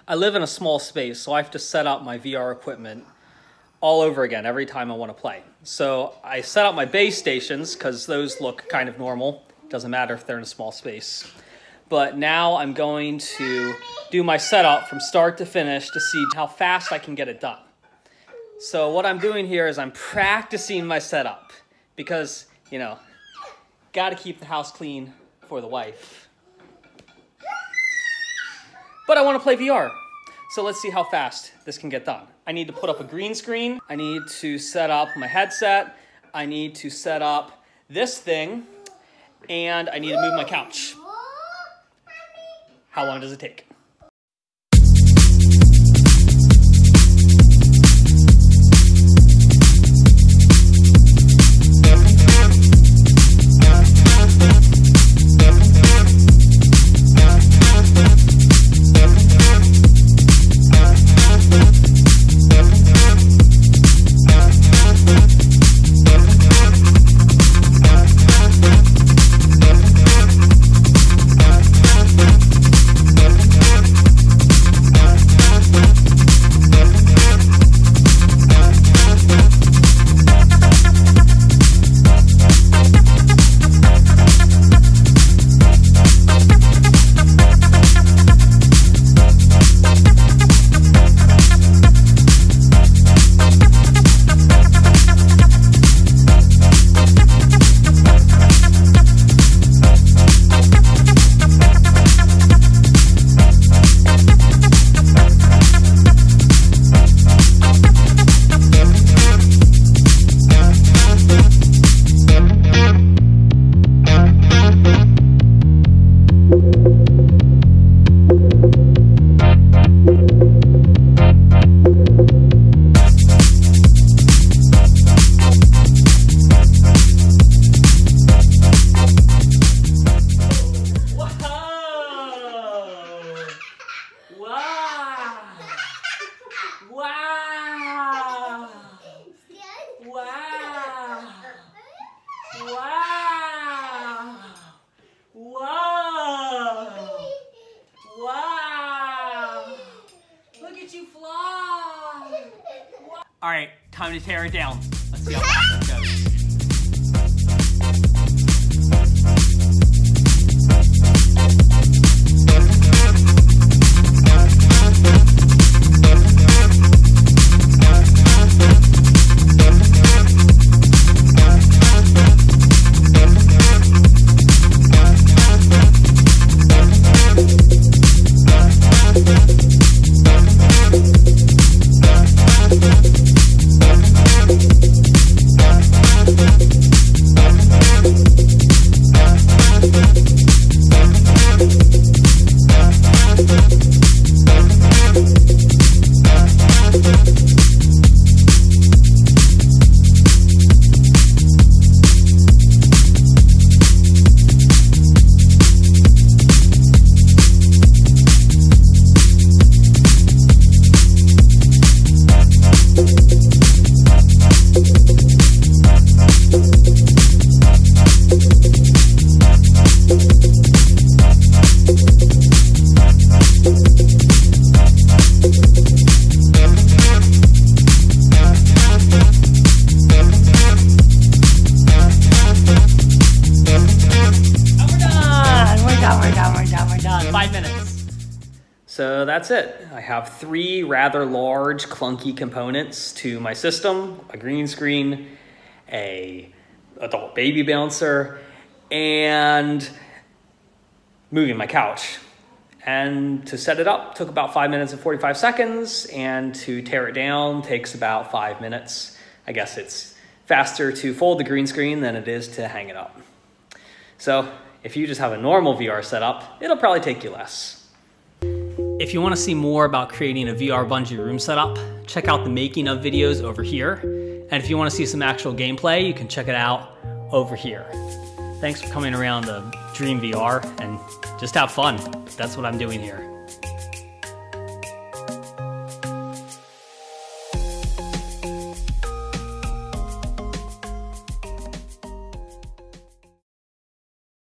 I live in a small space, so I have to set up my VR equipment all over again every time I want to play. So I set up my base stations because those look kind of normal. Doesn't matter if they're in a small space. But now I'm going to do my setup from start to finish to see how fast I can get it done. So what I'm doing here is I'm practicing my setup because, you know, got to keep the house clean for the wife. But I want to play VR. So let's see how fast this can get done. I need to put up a green screen. I need to set up my headset. I need to set up this thing. And I need to move my couch. How long does it take? All right, time to tear it down. Let's see how fast it goes. We're done. 5 minutes. So that's it. I have 3 rather large, clunky components to my system: a green screen, a adult baby bouncer, and moving my couch. And to set it up took about 5 minutes and 45 seconds, and to tear it down takes about 5 minutes. I guess it's faster to fold the green screen than it is to hang it up. So if you just have a normal VR setup, it'll probably take you less. If you want to see more about creating a VR bungee room setup, check out the making of videos over here. And if you want to see some actual gameplay, you can check it out over here. Thanks for coming around to Dream VR and just have fun. That's what I'm doing here.